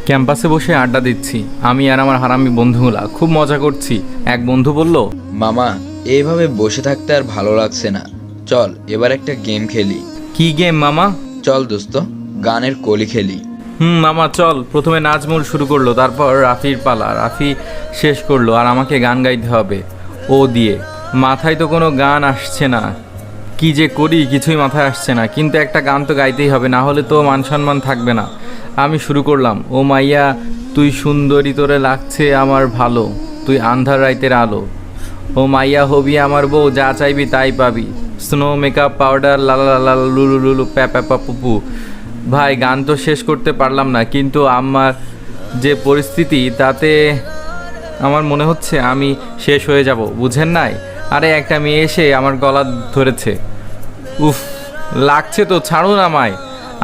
ক্যাম্পাসে বসে আড্ডা দিচ্ছি আমি আর আমার হারামি বন্ধুগুলা খুব মজা করছি। এক বন্ধু বলল, মামা এইভাবে বসে থাকতে আর ভালো লাগছে না, চল এবার একটা গেম খেলি। কি গেম মামা? চল দোস্ত, গানের কলি খেলি। মামা চল। প্রথমে নাজমুল শুরু করলো, তারপর রাফির পালা। রাফি শেষ করলো আর আমাকে গান গাইতে হবে ও দিয়ে। মাথায় তো কোনো গান আসছে না, কি যে করি কিছুই মাথায় আসছে না, কিন্তু একটা গান তো গাইতেই হবে, না হলে তো মান সম্মান থাকবে না। আমি শুরু করলাম, ও মাইয়া তুই সুন্দরী তোরে লাগছে আমার ভালো, তুই আন্ধার রাইতের আলো, ও মাইয়া হবি আমার বউ, যা চাইবি তাই পাবি, স্নো মেকআপ পাউডার লালা লালা লুলু লুলু প্যাপা পুপু। ভাই গান তো শেষ করতে পারলাম না, কিন্তু আমার যে পরিস্থিতি তাতে আমার মনে হচ্ছে আমি শেষ হয়ে যাব, বুঝেন নাই? আরে একটা মেয়ে এসে আমার গলা ধরেছে, উফ লাগছে তো, ছাড়ুন আমায়।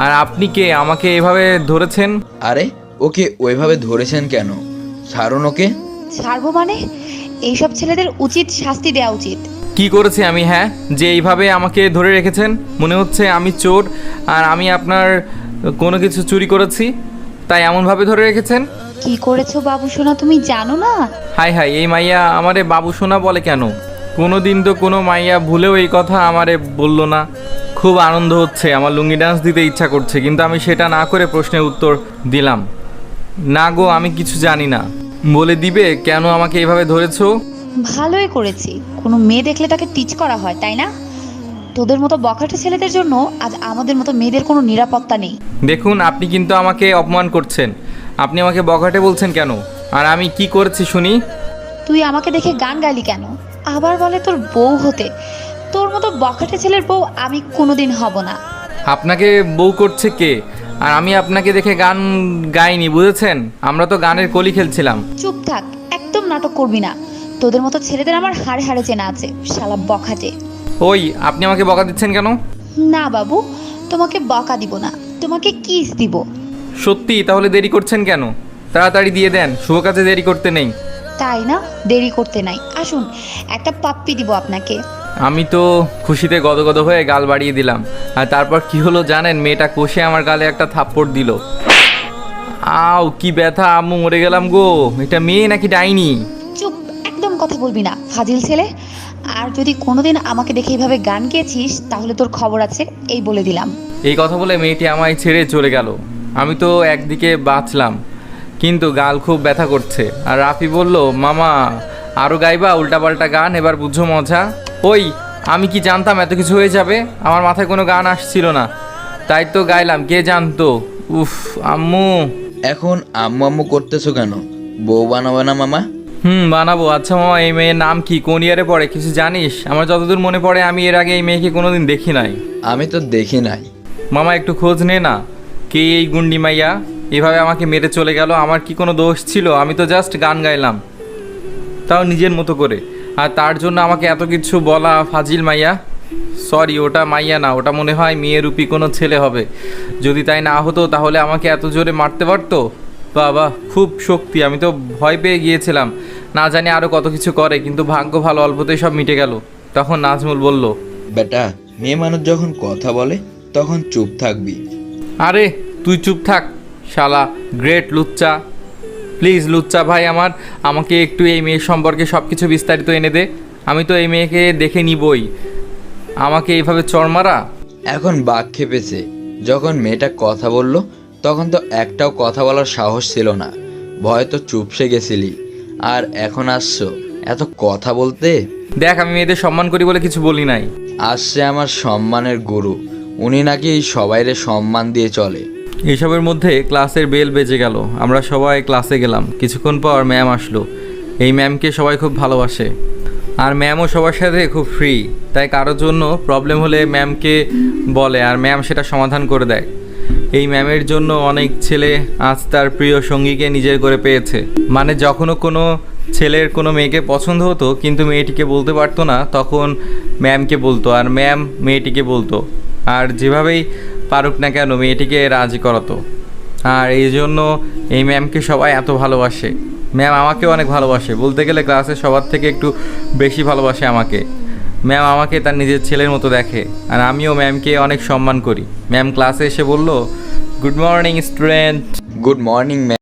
আর আপনি কে আমাকে এভাবে ধরেছেন? আরে ওকে ওইভাবে ধরেছেন কেন? ছাড়ুন ওকে। ছাড়বো মানে? এইসব ছেলেদের উচিত শাস্তি দেওয়া উচিত। কি করেছি আমি, হ্যাঁ, যে এইভাবে আমাকে ধরে রেখেছেন? মনে হচ্ছে আমি চোর আর আমি আপনার কোনো কিছু চুরি করেছি, তাই এমনভাবে ধরে রেখেছেন? কি করেছো বাবু সোনা তুমি জানো না? হাই হাই, এই মাইয়া আমারে বাবু সোনা বলে কেন? কোনো দিন তো কোনো মাইয়া ভুলেও এই কথা আমারে বললো না। খুব আনন্দ হচ্ছে, আমার লুঙ্গি ডান্স দিতে ইচ্ছা করছে, কিন্তু আমি সেটা না করে প্রশ্নের উত্তর দিলাম, না গো আমি কিছু জানি না। বলে দিবে কেন আমাকে এইভাবে ধরেছো? ভালোই করেছি, কোনো মেয়ে দেখলে তাকে টিচ করা হয় তাই না? তোদের মতো বখাটে ছেলেদের জন্য আজ আমাদের মতো মেয়েদের কোনো নিরাপত্তা নেই। দেখুন আপনি কিন্তু আমাকে অপমান করছেন। আপনি আমাকে বখাটে বলছেন কেন? আর আমি কি করেছি শুনি? তুই আমাকে দেখে গান গাইলি কেন? আবার বলে তোর বউ হতে। তোর মতো বখাটে ছেলের বউ আমি কোনোদিন হব না। আপনাকে বউ করছে কে? আর আমি আপনাকে দেখে গান গাইনি, বুঝেছেন? আমরা তো গানের কলি খেলছিলাম। চুপ থাক, একদম নাটক করবি না। তোদের মতো ছেলেদের আমার হাড়ে হাড়ে চেনা আছে, শালা বখাটে। ওই আপনি আমাকে বকা দিচ্ছেন কেন? না বাবু, তোমাকে বকা দিব না, তোমাকে কিস দিব। সত্যি? তাহলে দেরি করছেন কেন? তাড়াতাড়ি দিয়ে দেন, শুভ কাজে দেরি করতে নেই। তাই না? দেরি করতে নাই, আসুন একটা পাপ্পি দিব আপনাকে। আমি তো খুশিতে গদগদ হয়ে গাল বাড়িয়ে দিলাম। আর তারপর কি হলো জানেন? মেয়েটা কষে আমার গালে একটা থাপ্পড় দিল। আও কি ব্যথা, আম্মু মরে গেলাম গো। এটা মেয়ে নাকি ডাইনি? চুপ, একদম কথা বলবি না ফাজিল ছেলে। আর যদি কোনোদিন আমাকে দেখে এইভাবে গান গেয়েছিস তাহলে তোর খবর আছে, এই বলে দিলাম। এই কথা বলে মেয়েটি আমায় ছেড়ে চলে গেল। আমি তো একদিকে বাঁচলাম, কিন্তু গাল খুব ব্যথা করছে। আর রাফি বলল, মামা আরও গাইবা উল্টাপাল্টা গান, এবার বুঝো মজা। ওই আমি কি জানতাম এত কিছু হয়ে যাবে? আমার মাথায় কোনো গান আসছিল না, তাই তো গাইলাম, কে জানতো। উফ আম্মু। এখন আম্মু আম্মু করতেছো কেন? বউ বানাবে না মামা? বানাবো। আচ্ছা মামা, এই মেয়ের নাম কি, কোন ইয়ারে পড়ে কিছু জানিস? আমার যতদূর মনে পড়ে আমি এর আগে এই মেয়েকে কোনোদিন দেখি নাই। আমি তো দেখি নাই। মামা একটু খোঁজ নে না, কে এই গুন্ডি মাইয়া এভাবে আমাকে মেরে চলে গেল? আমার কি কোনো দোষ ছিল? আমি তো জাস্ট গান গাইলাম, তাও নিজের মতো করে, আর তার জন্য আমাকে এত কিছু বলা? ফাজিল মাইয়া। সরি, ওটা মাইয়া না, ওটা মনে হয় মেয়েরূপী কোনো ছেলে হবে। যদি তাই না হতো তাহলে আমাকে এত জোরে মারতে পারতো? বাবা খুব শক্তি, আমি তো ভয় পেয়ে গিয়েছিলাম, না জানি আরও কত কিছু করে, কিন্তু ভাগ্য ভালো, অল্পতেই সব মিটে গেল। তখন নাজমুল বলল, বেটা, মেয়ে মানুষ যখন কথা বলে তখন চুপ থাকবি। আরে তুই চুপ থাক শালা গ্রেট লুচ্চা। প্লিজ লুচ্চা ভাই আমাকে একটু এই মেয়ের সম্পর্কে সব কিছু বিস্তারিত এনে দে। আমি তো এই মেয়েকে দেখে নিবই, আমাকে এইভাবে চড় মারা। এখন বাঘ খেপেছে। যখন মেয়েটা কথা বলল তখন তো একটাও কথা বলার সাহস ছিল না, ভয় তো চুপসে গেছিলি, আর এখন আসছো এত কথা বলতে। দেখ আমি মেয়েদের সম্মান করি বলে কিছু বলি নাই। আসছে আমার সম্মানের গুরু, উনি নাকি সবাইরে সম্মান দিয়ে চলে। এসবের মধ্যে ক্লাসের বেল বেজে গেল, আমরা সবাই ক্লাসে গেলাম। কিছুক্ষণ পর ম্যাম আসলো। এই ম্যামকে সবাই খুব ভালোবাসে, আর ম্যামও সবার সাথে খুব ফ্রি, তাই কারোর জন্য প্রবলেম হলে ম্যামকে বলে আর ম্যাম সেটা সমাধান করে দেয়। এই ম্যামের জন্য অনেক ছেলে আজ তার প্রিয় সঙ্গীকে নিজের করে পেয়েছে। মানে যখনও কোনো ছেলের কোনো মেয়েকে পছন্দ হতো কিন্তু মেয়েটিকে বলতে পারতো না, তখন ম্যামকে বলতো আর ম্যাম মেয়েটিকে বলতো, আর যেভাবেই পারুক না কেন মেয়েটিকে রাজি করাতো। আর এই জন্য এই ম্যামকে সবাই এত ভালোবাসে। ম্যাম আমাকেও অনেক ভালোবাসে, বলতে গেলে ক্লাসের সবার থেকে একটু বেশি ভালোবাসে আমাকে। ম্যাম আমাকে তার নিজের ছেলের মতো দেখে, আর আমিও ম্যামকে অনেক সম্মান করি। ম্যাম ক্লাসে এসে বলল, good morning student. Good morning ma'am.